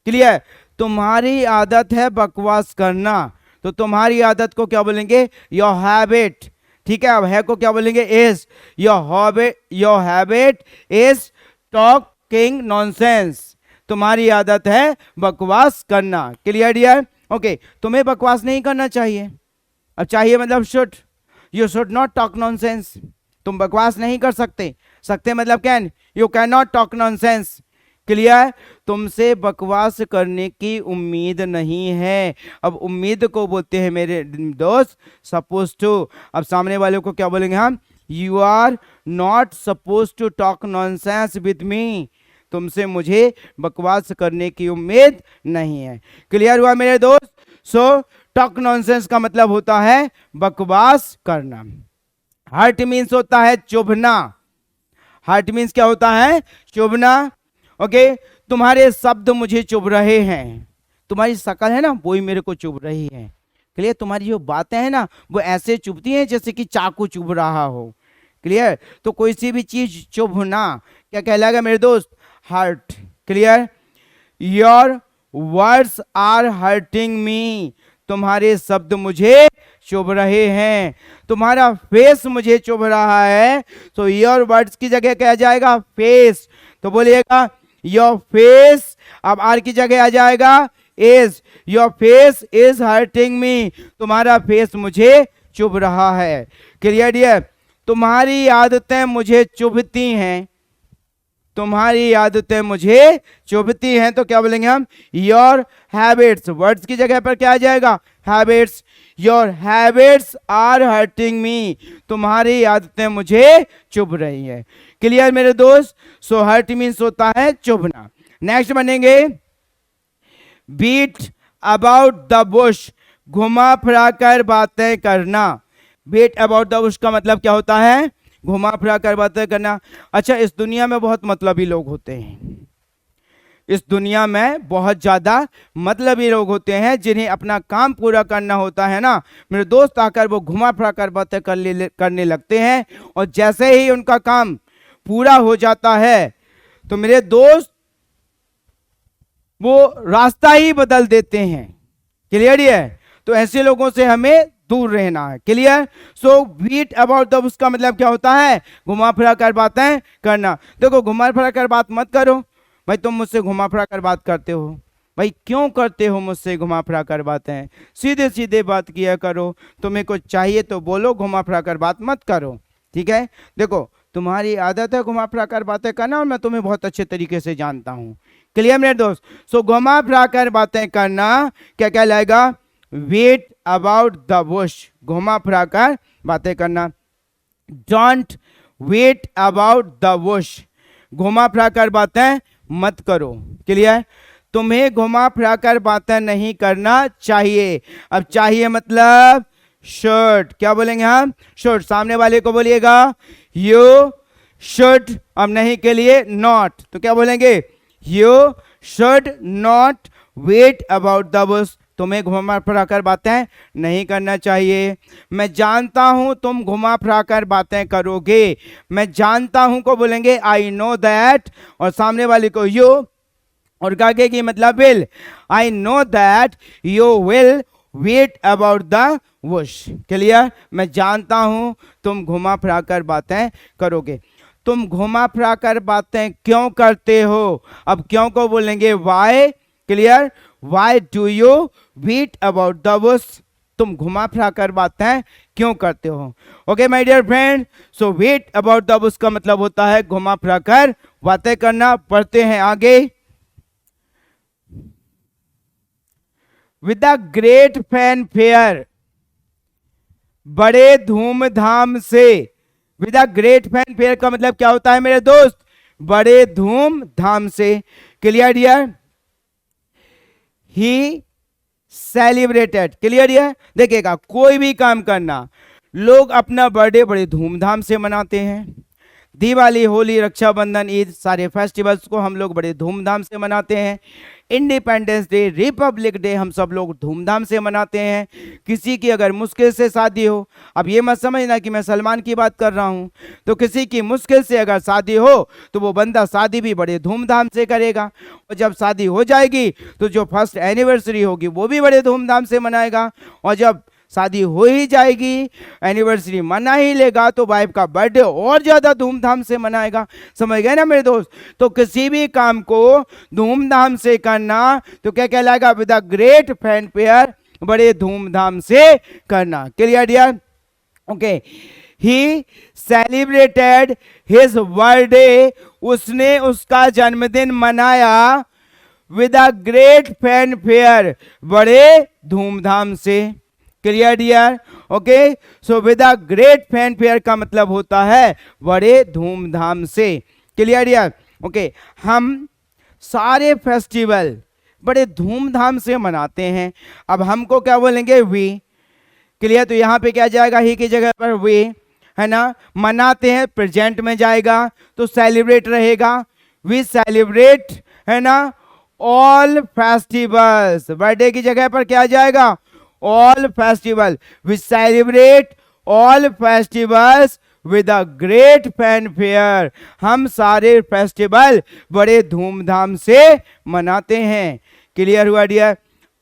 क्लियर? तुम्हारी आदत है बकवास करना, तो तुम्हारी आदत को क्या बोलेंगे? Your habit. ठीक है, अब है को क्या बोलेंगे? Is. Your habit is talking nonsense. तुम्हारी आदत है बकवास करना। Clear dear? ओके, तुम्हें बकवास नहीं करना चाहिए। अब चाहिए मतलब should. You should not talk nonsense. तुम बकवास नहीं कर सकते। सकते मतलब can, you can not talk nonsense. Clear? तुमसे बकवास करने की उम्मीद नहीं है। अब उम्मीद को बोलते हैं मेरे दोस्त सपोज टू। अब सामने वाले को क्या बोलेंगे हम? You are not suppose to talk nonsense with me. तुमसे मुझे बकवास करने की उम्मीद नहीं है। क्लियर हुआ मेरे दोस्त? सो टॉक नॉनसेंस का मतलब होता है बकवास करना। हर्ट मीन्स होता है चुभना। हर्ट मीन्स क्या होता है? चुभना। ओके, तुम्हारे शब्द मुझे चुभ रहे हैं। तुम्हारी शक्ल है ना, वो ही मेरे को चुभ रही है। क्लियर? तुम्हारी जो बातें हैं ना, वो ऐसे चुभती हैं जैसे कि चाकू चुभ रहा हो। क्लियर? तो कोई सी भी चीज चुभना क्या कहलाएगा मेरे दोस्त? Hurt. Clear? Your words are hurting me. तुम्हारे शब्द मुझे चुभ रहे हैं। तुम्हारा फेस मुझे चुभ रहा है, तो योर वर्ड्स की जगह क्या आ जाएगा? फेस। तो बोलिएगा योर फेस। अब आर की जगह आ जाएगा is. Your face is hurting me. तुम्हारा फेस मुझे चुभ रहा है। Clear dear? तुम्हारी आदतें मुझे चुभती हैं। तुम्हारी आदतें मुझे चुभती हैं, तो क्या बोलेंगे हम? Your habits. वर्ड्स की जगह पर क्या आ जाएगा? Habits. Your habits are hurting me. तुम्हारी आदतें मुझे चुभ रही है। क्लियर मेरे दोस्त? सो हर्ट मीन्स होता है चुभना। नेक्स्ट बनेंगे बीट अबाउट द बुश। घुमा फिरा कर बातें करना। बीट अबाउट द बुश का मतलब क्या होता है? घुमा फिरा कर बातें करना। अच्छा, इस दुनिया में बहुत मतलबी लोग होते हैं। इस दुनिया में बहुत ज्यादा मतलबी लोग होते हैं जिन्हें अपना काम पूरा करना होता है ना, मेरे दोस्त आकर वो घुमा फिरा कर बातें करने लगते हैं, और जैसे ही उनका काम पूरा हो जाता है तो मेरे दोस्त वो रास्ता ही बदल देते हैं। क्लियर है? तो ऐसे लोगों से हमें दूर रहना है। Clear? So beat about the, उसका मतलब क्या होता है? घुमा फिरा कर बातें करना। देखो, घुमा फिरा कर बात मत करो भाई, तुम मुझसे घुमा फिरा कर बात करते हो भाई, क्यों करते हो मुझसे घुमा फिरा कर बातें? सीधे सीधे बात किया करो, तुम्हें कुछ चाहिए तो बोलो, घुमा फिरा कर बात मत करो। ठीक है? देखो, तुम्हारी आदत है घुमा फिरा कर बातें करना और मैं तुम्हें बहुत अच्छे तरीके से जानता हूं। क्लियर मेरे दोस्त? सो घुमा फिरा कर बातें करना क्या कहलाएगा? वेट अबाउट द बुश, घुमा फिरा कर बातें करना। Don't beat about the bush, घुमा फिरा कर बातें मत करो। क्लियर? तुम्हें घुमा फिरा कर बातें नहीं करना चाहिए। अब चाहिए मतलब शुड, क्या बोलेंगे हम? शुड। सामने वाले को बोलिएगा यू शुड, अब नहीं के लिए नॉट, तो क्या बोलेंगे? You should not beat about the bush, तुम्हें घुमा फिरा कर बातें नहीं करना चाहिए। मैं जानता हूं तुम घुमा फिरा कर बातें करोगे। मैं जानता हूं को बोलेंगे आई नो दैट, और सामने वाले को यू, और आगे की मतलब will. I know that you will beat about the bush. Clear? मैं जानता हूं तुम घुमा फिरा कर बातें करोगे। तुम घुमा फिरा कर बातें क्यों करते हो? अब क्यों को बोलेंगे why. Clear? Why do you beat about the bush, तुम घुमा फिरा कर बातें क्यों करते हो? Okay my dear friend, so beat about the bush का मतलब होता है घुमा फिरा कर बातें करना। पढ़ते हैं आगे। विद द ग्रेट फैनफेयर, बड़े धूमधाम से। विद द ग्रेट फैनफेयर का मतलब क्या होता है मेरे दोस्त? बड़े धूमधाम से। Clear dear? He celebrated. Clear है? देखिएगा, कोई भी काम करना, लोग अपना बर्थडे बड़े धूमधाम से मनाते हैं। दिवाली, होली, रक्षाबंधन, ईद, सारे फेस्टिवल्स को हम लोग बड़े धूमधाम से मनाते हैं। इंडिपेंडेंस डे, रिपब्लिक डे हम सब लोग धूमधाम से मनाते हैं। किसी की अगर मुश्किल से शादी हो, अब ये मत समझना कि मैं सलमान की बात कर रहा हूँ, तो किसी की मुश्किल से अगर शादी हो तो वो बंदा शादी भी बड़े धूमधाम से करेगा, और जब शादी हो जाएगी तो जो फर्स्ट एनिवर्सरी होगी वो भी बड़े धूमधाम से मनाएगा, और जब शादी हो ही जाएगी, एनिवर्सरी मना ही लेगा, तो वाइफ का बर्थडे और ज्यादा धूमधाम से मनाएगा। समझ गए ना मेरे दोस्त? तो किसी भी काम को धूमधाम से करना तो क्या कहलाएगा? विद अ ग्रेट फैनफेयर, बड़े धूमधाम से करना। Clear dear? Okay. He celebrated his birthday, उसने उसका जन्मदिन मनाया विद अ ग्रेट फैनफेयर, बड़े धूमधाम से। Clear dear? Okay. So with a great fanfare का मतलब होता है बड़े धूमधाम से। Clear dear? ओके। हम सारे फेस्टिवल बड़े धूमधाम से मनाते हैं। अब हमको क्या बोलेंगे? वी। क्लियर? तो यहां पे क्या जाएगा? ही की जगह पर वी, है ना? मनाते हैं प्रेजेंट में जाएगा तो सेलिब्रेट रहेगा। वी सेलिब्रेट, है ना, ऑल फेस्टिवल्स। बर्थडे की जगह पर क्या जाएगा? All festival. We celebrate all festivals with a great fanfare, हम सारे फेस्टिवल बड़े धूमधाम से मनाते हैं। क्लियर हुआ डियर?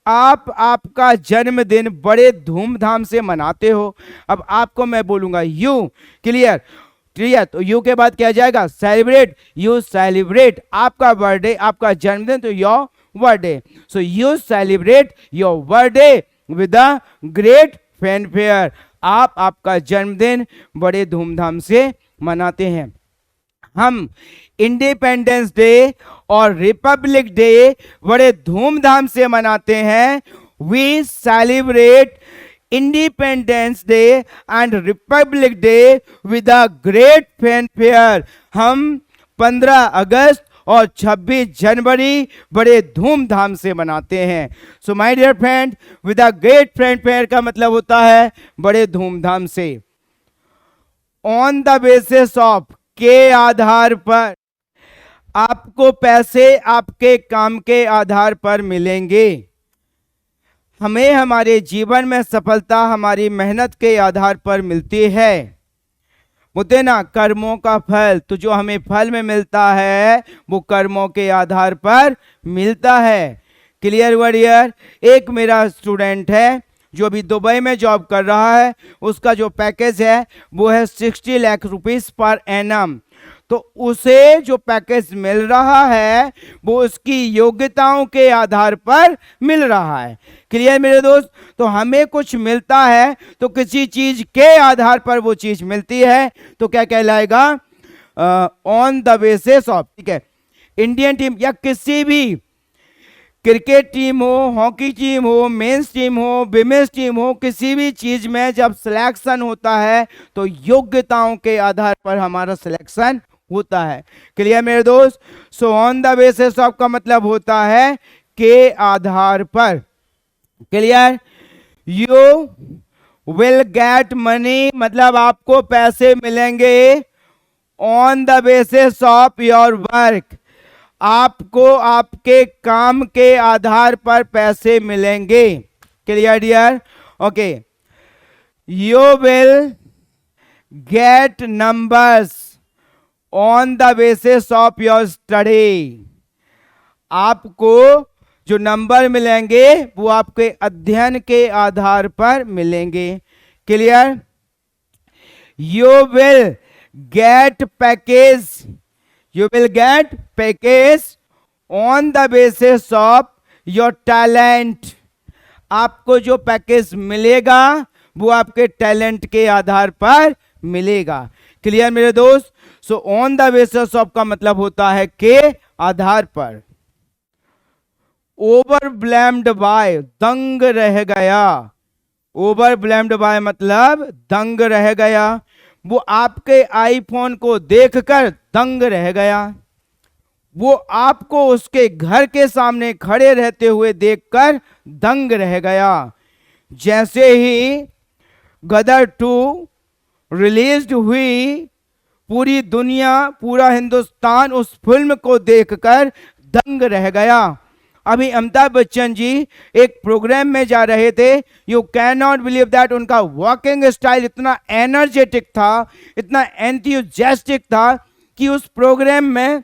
आप आपका जन्मदिन बड़े धूमधाम से मनाते हो। अब आपको मैं बोलूंगा यू। क्लियर? क्लियर? तो यू के बाद क्या जाएगा? सेलिब्रेट। यू सेलिब्रेट आपका बर्थडे, आपका जन्मदिन, तो your birthday. So you celebrate your birthday with a great fanfare, आप आपका जन्मदिन बड़े धूमधाम से मनाते हैं। हम इंडिपेंडेंस डे और रिपब्लिक डे बड़े धूमधाम से मनाते हैं। We celebrate independence day and republic day with a great fanfare, हम 15 अगस्त और 26 जनवरी बड़े धूमधाम से मनाते हैं। So my dear friend, with a great fanfare का मतलब होता है बड़े धूमधाम से। ऑन द बेसिस ऑफ, के आधार पर, आपको पैसे आपके काम के आधार पर मिलेंगे। हमें हमारे जीवन में सफलता हमारी मेहनत के आधार पर मिलती है। बोलते ना कर्मों का फल, तो जो हमें फल में मिलता है वो कर्मों के आधार पर मिलता है। क्लियर वर्डियर। एक मेरा स्टूडेंट है जो अभी दुबई में जॉब कर रहा है, उसका जो पैकेज है वो है 60 लाख रुपीस पर एनम। तो उसे जो पैकेज मिल रहा है वो उसकी योग्यताओं के आधार पर मिल रहा है। क्लियर मेरे दोस्त। तो हमें कुछ मिलता है तो किसी चीज के आधार पर वो चीज मिलती है, तो क्या कहलाएगा? On the basis of. ठीक है, इंडियन टीम या किसी भी क्रिकेट टीम हो, हॉकी टीम हो, मेंस टीम हो, विमेंस टीम हो, किसी भी चीज में जब सिलेक्शन होता है तो योग्यताओं के आधार पर हमारा सिलेक्शन होता है। क्लियर मेरे दोस्त। So on the basis of का मतलब होता है के आधार पर। Clear. You will get money मतलब आपको पैसे मिलेंगे on the basis of your work. आपको आपके काम के आधार पर पैसे मिलेंगे। Clear dear. Okay. You will get numbers on the basis of your study. आपको जो नंबर मिलेंगे वो आपके अध्ययन के आधार पर मिलेंगे। Clear. You will gate package, you will get package on the basis of your talent। आपको जो पैकेज मिलेगा वो आपके टैलेंट के आधार पर मिलेगा। क्लियर मेरे दोस्त। So on the basis of का मतलब होता है के आधार पर। ओवरब्लेम्ड बाय दंग रह गया। ओवरब्लेम्ड बाय मतलब दंग रह गया। वो आपके आईफोन को देखकर दंग रह गया। वो आपको उसके घर के सामने खड़े रहते हुए देखकर दंग रह गया। जैसे ही गदर 2 रिलीज हुई, पूरी दुनिया, पूरा हिंदुस्तान उस फिल्म को देखकर दंग रह गया। अभी अमिताभ बच्चन जी एक प्रोग्राम में जा रहे थे। You can not believe that उनका वॉकिंग स्टाइल इतना एनर्जेटिक था, इतना एंथुसियास्टिक था कि उस प्रोग्राम में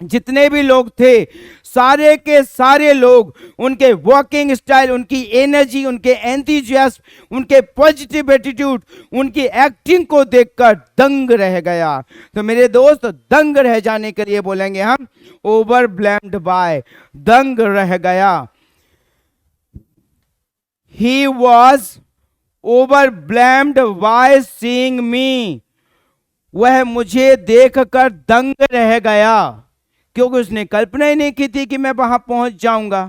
जितने भी लोग थे सारे के सारे लोग उनके वॉकिंग स्टाइल, उनकी एनर्जी, उनके एंथुसियाज्म, उनके पॉजिटिव एटीट्यूड, उनकी एक्टिंग को देखकर दंग रह गया। तो मेरे दोस्त दंग रह जाने के लिए बोलेंगे हम ओवरब्लेम्ड बाय, दंग रह गया। He was overwhelmed by seeing me। वह मुझे देखकर दंग रह गया क्योंकि उसने कल्पना ही नहीं की थी कि मैं वहां पहुंच जाऊंगा।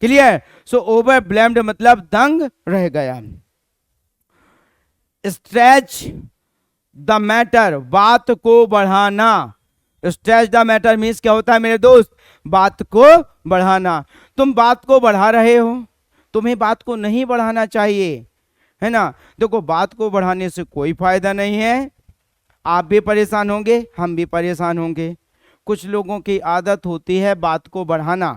क्लियर। सो ओवरब्लेम्ड मतलब दंग रह गया। स्ट्रेच द मैटर बात को बढ़ाना। स्ट्रेच द मैटर मीन्स क्या होता है मेरे दोस्त? बात को बढ़ाना। तुम बात को बढ़ा रहे हो, तुम्हें बात को नहीं बढ़ाना चाहिए, है ना। देखो बात को बढ़ाने से कोई फायदा नहीं है। आप भी परेशान होंगे, हम भी परेशान होंगे। कुछ लोगों की आदत होती है बात को बढ़ाना।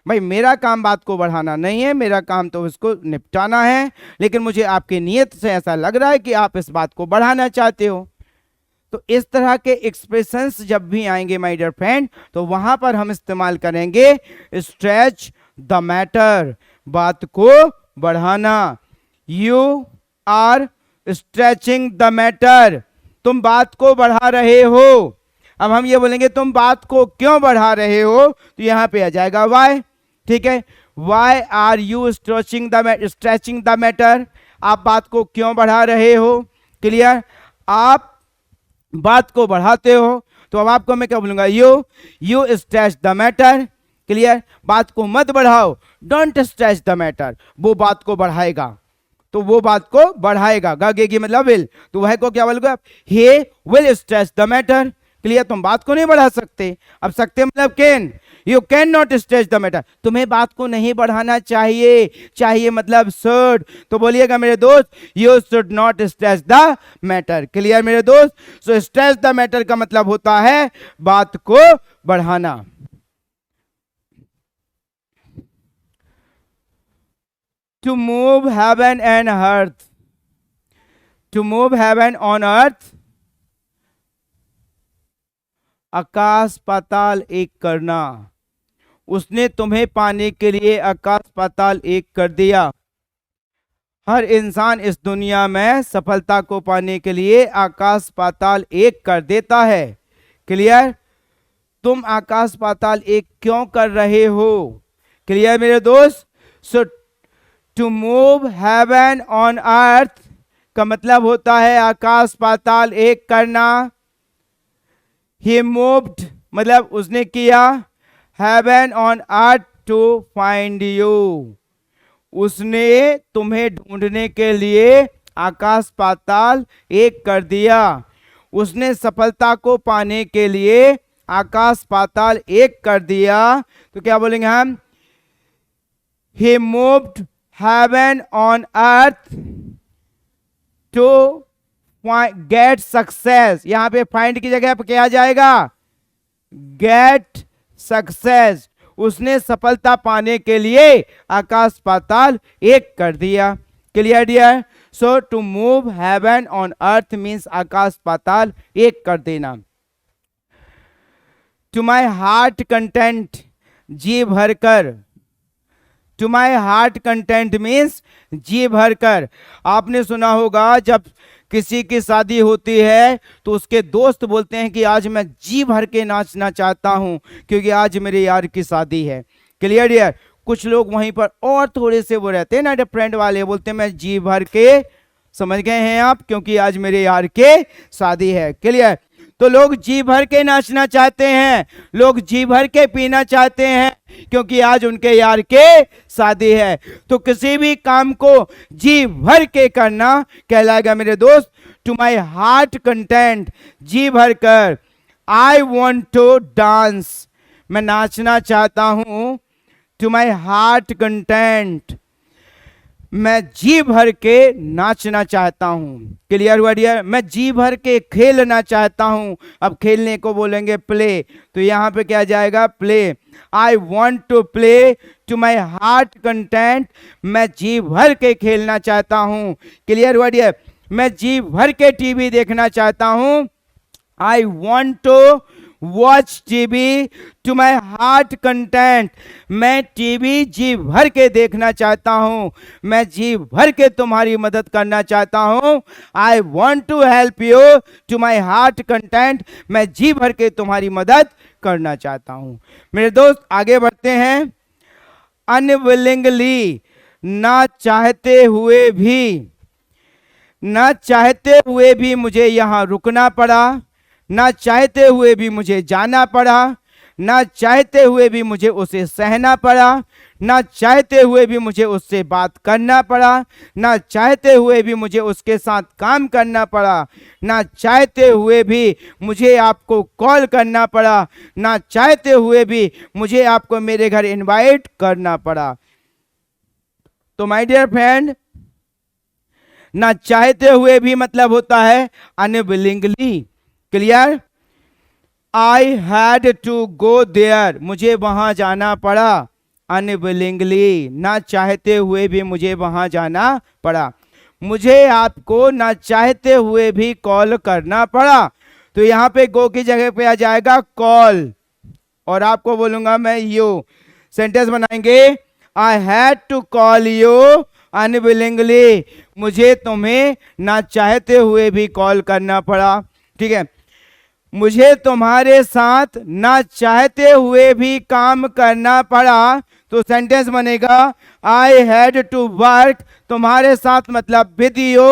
भाई मेरा काम बात को बढ़ाना नहीं है, मेरा काम तो इसको निपटाना है, लेकिन मुझे आपकी नीयत से ऐसा लग रहा है कि आप इस बात को बढ़ाना चाहते हो। तो इस तरह के एक्सप्रेशंस जब भी आएंगे माय डियर फ्रेंड, तो वहां पर हम इस्तेमाल करेंगे स्ट्रेच द मैटर, बात को बढ़ाना। You are stretching the matter, तुम बात को बढ़ा रहे हो। अब हम ये बोलेंगे तुम बात को क्यों बढ़ा रहे हो, तो यहां पे आ जाएगा वाई। ठीक है। Why are you stretching the matter, आप बात को क्यों बढ़ा रहे हो। क्लियर। आप बात को बढ़ाते हो, तो अब आपको मैं क्या बोलूंगा? You stretch the matter. Clear. बात को मत बढ़ाओ, डोंट स्ट्रेच द मैटर। वो बात को बढ़ाएगा, तो वो बात को बढ़ाएगा। गागेगी मतलब विल, तो वह को क्या बोलोगे? He will stretch the matter. Clear. तुम बात को नहीं बढ़ा सकते। अब सकते मतलब can, you can not stretch the matter, तुम्हें बात को नहीं बढ़ाना चाहिए, चाहिए मतलब शुड, तो बोलिएगा मेरे दोस्त, you should not stretch the matter. Clear मेरे दोस्त? सो स्ट्रेच द मैटर का मतलब होता है बात को बढ़ाना। To move heaven and earth, to move heaven on earth, आकाश पाताल एक करना। उसने तुम्हें पाने के लिए आकाश पाताल एक कर दिया। हर इंसान इस दुनिया में सफलता को पाने के लिए आकाश पाताल एक कर देता है। क्लियर? तुम आकाश पाताल एक क्यों कर रहे हो? क्लियर मेरे दोस्त? So to move heaven on earth का मतलब होता है आकाश पाताल एक करना। He moved मतलब उसने किया, heaven on earth to find you, उसने तुम्हें ढूंढने के लिए आकाश पाताल एक कर दिया। उसने सफलता को पाने के लिए आकाश पाताल एक कर दिया। तो क्या बोलेंगे हम? He moved heaven on earth to get success. यहां पे फाइंड की जगह पे क्या आ जाएगा? Get success. उसने सफलता पाने के लिए आकाश पाताल एक कर दिया। Clear dear? So to move heaven on earth means आकाश पाताल एक कर देना। टू माई हार्ट कंटेंट, जी भरकर। To my heart content means जी भरकर। आपने सुना होगा जब किसी की शादी होती है तो उसके दोस्त बोलते हैं कि आज मैं जी भर के नाचना चाहता हूं क्योंकि आज मेरे यार की शादी है। Clear dear? कुछ लोग वहीं पर और थोड़े से वो रहते हैं ना फ्रेंड वाले, बोलते हैं मैं जी भर के, समझ गए हैं आप, क्योंकि आज मेरे यार के शादी है। क्लियर? तो लोग जी भर के नाचना चाहते हैं, लोग जी भर के पीना चाहते हैं क्योंकि आज उनके यार के शादी है। तो किसी भी काम को जी भर के करना कहलाएगा मेरे दोस्त टू माई हार्ट कंटेंट, जी भर कर। आई वॉन्ट टू डांस, मैं नाचना चाहता हूं। टू माई हार्ट कंटेंट, मैं जी भर के नाचना चाहता हूं। क्लियर हुआ डियर? मैं जी भर के खेलना चाहता हूं। अब खेलने को बोलेंगे प्ले, तो यहां पे क्या जाएगा? Play. I want to play to my heart content, मैं जी भर के खेलना चाहता हूं। क्लियर हुआ डियर? मैं जी भर के टीवी देखना चाहता हूं। I want to watch TV to my heart content, मैं टीवी जी भर के देखना चाहता हूं, मैं जी भर के तुम्हारी मदद करना चाहता हूं। I want to help you to my heart content, मैं जी भर के तुम्हारी मदद करना चाहता हूं। मेरे दोस्त आगे बढ़ते हैं। अनविलिंगली, ना चाहते हुए भी, ना चाहते हुए भी मुझे यहां रुकना पड़ा, ना चाहते हुए भी मुझे जाना पड़ा, ना चाहते हुए भी मुझे उसे सहना पड़ा, ना चाहते हुए भी मुझे उससे बात करना पड़ा, ना चाहते हुए भी मुझे उसके साथ काम करना पड़ा, ना चाहते हुए भी मुझे आपको कॉल करना पड़ा, ना चाहते हुए भी मुझे आपको मेरे घर इनवाइट करना पड़ा। तो माय डियर फ्रेंड, ना चाहते हुए भी मतलब होता है unwillingly. Clear? I had to go there, मुझे वहां जाना पड़ा। अनविलिंगली, ना चाहते हुए भी मुझे वहां जाना पड़ा। मुझे आपको ना चाहते हुए भी कॉल करना पड़ा, तो यहां पे गो की जगह पे आ जाएगा कॉल, और आपको बोलूंगा मैं यू। सेंटेंस बनाएंगे, I had to call you unwillingly, मुझे तुम्हें ना चाहते हुए भी कॉल करना पड़ा। ठीक है? मुझे तुम्हारे साथ ना चाहते हुए भी काम करना पड़ा, तो सेंटेंस बनेगा आई हैड टू वर्क, तुम्हारे साथ मतलब विद यू,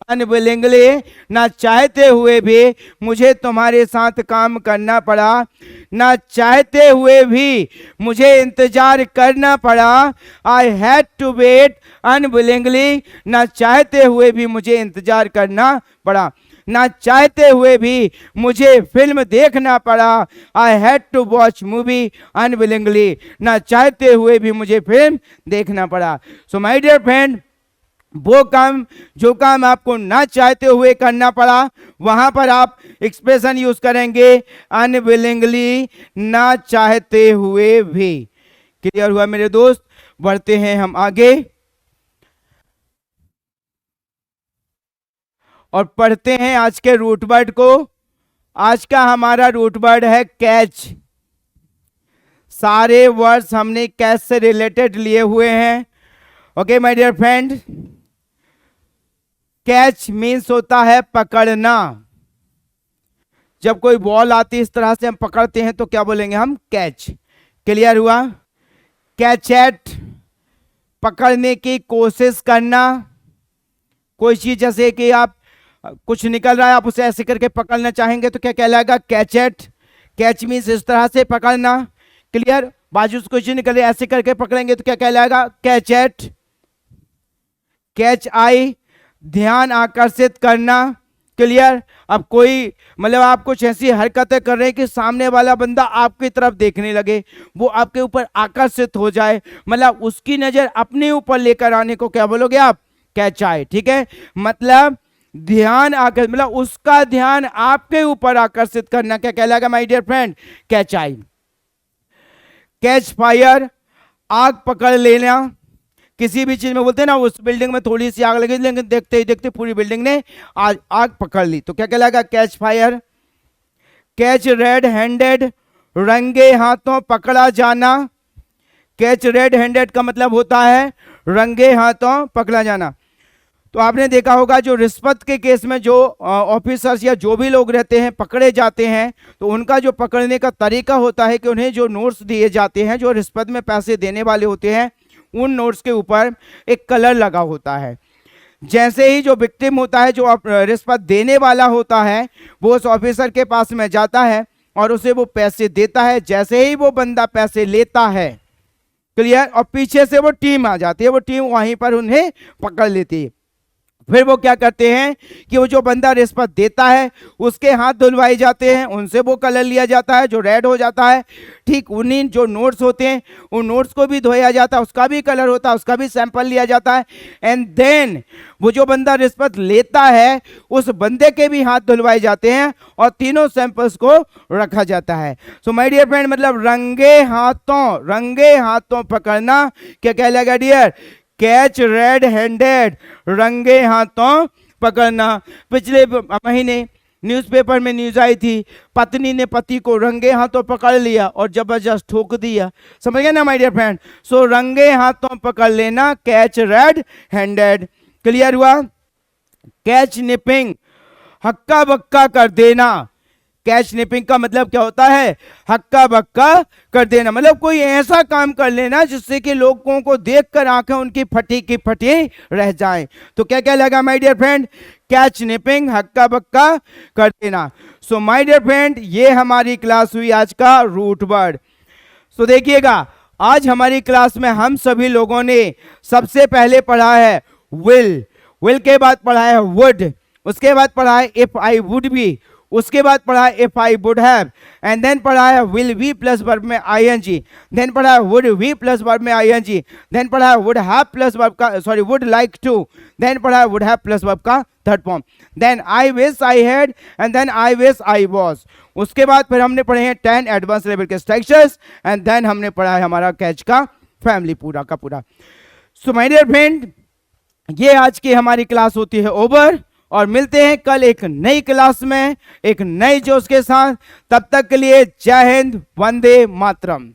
अनविलिंगली, ना चाहते हुए भी मुझे तुम्हारे साथ काम करना पड़ा, ना चाहते हुए भी मुझे इंतजार करना पड़ा। I had to wait unwillingly, ना चाहते हुए भी मुझे इंतजार करना पड़ा। ना चाहते हुए भी मुझे फिल्म देखना पड़ा। I had to watch movie unwillingly, ना चाहते हुए भी मुझे फिल्म देखना पड़ा। सो माय डियर फ्रेंड, वो काम जो काम आपको ना चाहते हुए करना पड़ा, वहां पर आप एक्सप्रेशन यूज करेंगे अनविलिंगली, ना चाहते हुए भी। क्लियर हुआ मेरे दोस्त? बढ़ते हैं हम आगे और पढ़ते हैं आज के रूट वर्ड को। आज का हमारा रूट वर्ड है कैच। सारे वर्ड्स हमने कैच से रिलेटेड लिए हुए हैं। Okay my dear friend, catch means होता है पकड़ना। जब कोई बॉल आती है इस तरह से हम पकड़ते हैं तो क्या बोलेंगे हम? कैच। क्लियर हुआ? कैच एट, पकड़ने की कोशिश करना। कोई चीज जैसे कि आप कुछ निकल रहा है, आप उसे ऐसे करके पकड़ना चाहेंगे तो क्या कहलाएगा? Catch eight. कैच मीन्स इस तरह से पकड़ना। क्लियर? बाजू से कुछ निकल रहा है, ऐसे करके पकड़ेंगे तो क्या कहलाएगा? Catch eight. कैच आई, ध्यान आकर्षित करना। क्लियर? अब कोई मतलब आप कुछ ऐसी हरकतें कर रहे हैं कि सामने वाला बंदा आपकी तरफ देखने लगे, वो आपके ऊपर आकर्षित हो जाए, मतलब उसकी नजर अपने ऊपर लेकर आने को क्या बोलोगे आप? कैच आई। ठीक है, मतलब ध्यान आकर, मतलब उसका ध्यान आपके ऊपर आकर्षित करना क्या कहलाएगा my dear friend? Catch eye. Catch fire, आग पकड़ लेना। किसी भी चीज में बोलते हैं ना, उस बिल्डिंग में थोड़ी सी आग लगी लेकिन देखते ही देखते पूरी बिल्डिंग ने आग पकड़ ली, तो क्या कहलाएगा? Catch fire. Catch red handed, रंगे हाथों पकड़ा जाना। कैच रेड हैंडेड का मतलब होता है रंगे हाथों पकड़ा जाना। तो आपने देखा होगा जो रिश्वत के केस में जो ऑफिसर्स या जो भी लोग रहते हैं पकड़े जाते हैं, तो उनका जो पकड़ने का तरीका होता है कि उन्हें जो नोट्स दिए जाते हैं, जो रिश्वत में पैसे देने वाले होते हैं, उन नोट्स के ऊपर एक कलर लगा होता है। जैसे ही जो विक्टिम होता है, जो रिश्वत देने वाला होता है, वो उस ऑफिसर के पास में जाता है और उसे वो पैसे देता है। जैसे ही वो बंदा पैसे लेता है, क्लियर, और पीछे से वो टीम आ जाती है, वो टीम वहीं पर उन्हें पकड़ लेती है। फिर वो क्या करते हैं कि वो जो बंदा रिश्वत देता है उसके हाथ धुलवाए जाते हैं, उनसे वो कलर लिया जाता है जो रेड हो जाता है। ठीक उन्हीं जो नोट्स होते हैं उन नोट्स को भी धोया जाता है, उसका भी कलर होता है, उसका भी सैंपल लिया जाता है। एंड देन वो जो बंदा रिश्वत लेता है उस बंदे के भी हाथ धुलवाए जाते हैं और तीनों सैंपल्स को रखा जाता है। सो माय डियर फ्रेंड, मतलब रंगे हाथों पकड़ना क्या कहलाएगा डियर? कैच रेड हैंडेड, रंगे हाथों पकड़ना। पिछले महीने न्यूज़पेपर में न्यूज आई थी, पत्नी ने पति को रंगे हाथों पकड़ लिया और जबरदस्त ठोक दिया। समझ गए ना माय डियर फ्रेंड? सो रंगे हाथों पकड़ लेना, कैच रेड हैंडेड। क्लियर हुआ? कैच निपिंग, हक्का बक्का कर देना। कैच निपिंग का मतलब क्या होता है? हक्का बक्का कर देना, मतलब कोई ऐसा काम कर लेना जिससे कि लोगों को देखकर आंखें उनकी फटी की फटी रह जाएं। तो क्या क्या लगा my dear friend? Catch napping, हक्का बक्का कर देना। सो माय डियर फ्रेंड, ये हमारी क्लास हुई आज का रूट वर्ड। सो देखिएगा, आज हमारी क्लास में हम सभी लोगों ने सबसे पहले पढ़ा है विल के बाद पढ़ा है वुड, उसके बाद पढ़ा है इफ आई वुड बी, उसके बाद पढ़ा है if I would have, and then पढ़ा है विल बी प्लस वर्ब में आईएनजी, देन पढ़ा है वुड बी प्लस वर्ब में आईएनजी, देन पढ़ा है वुड हैव प्लस वर्ब का वुड लाइक टू, देन पढ़ा है वुड हैव प्लस वर्ब का third form, then I wish I had, and then I wish I was. उसके बाद फिर हमने पढ़े हैं 10 एडवांस लेवल के स्ट्रक्चर्स, एंड देन हमने पढ़ा है हमारा कैच का फैमिली पूरा का पूरा। सो माय डियर फ्रेंड, ये आज की हमारी क्लास होती है ओवर, और मिलते हैं कल एक नई क्लास में एक नए जोश के साथ। तब तक के लिए जय हिंद, वंदे मातरम।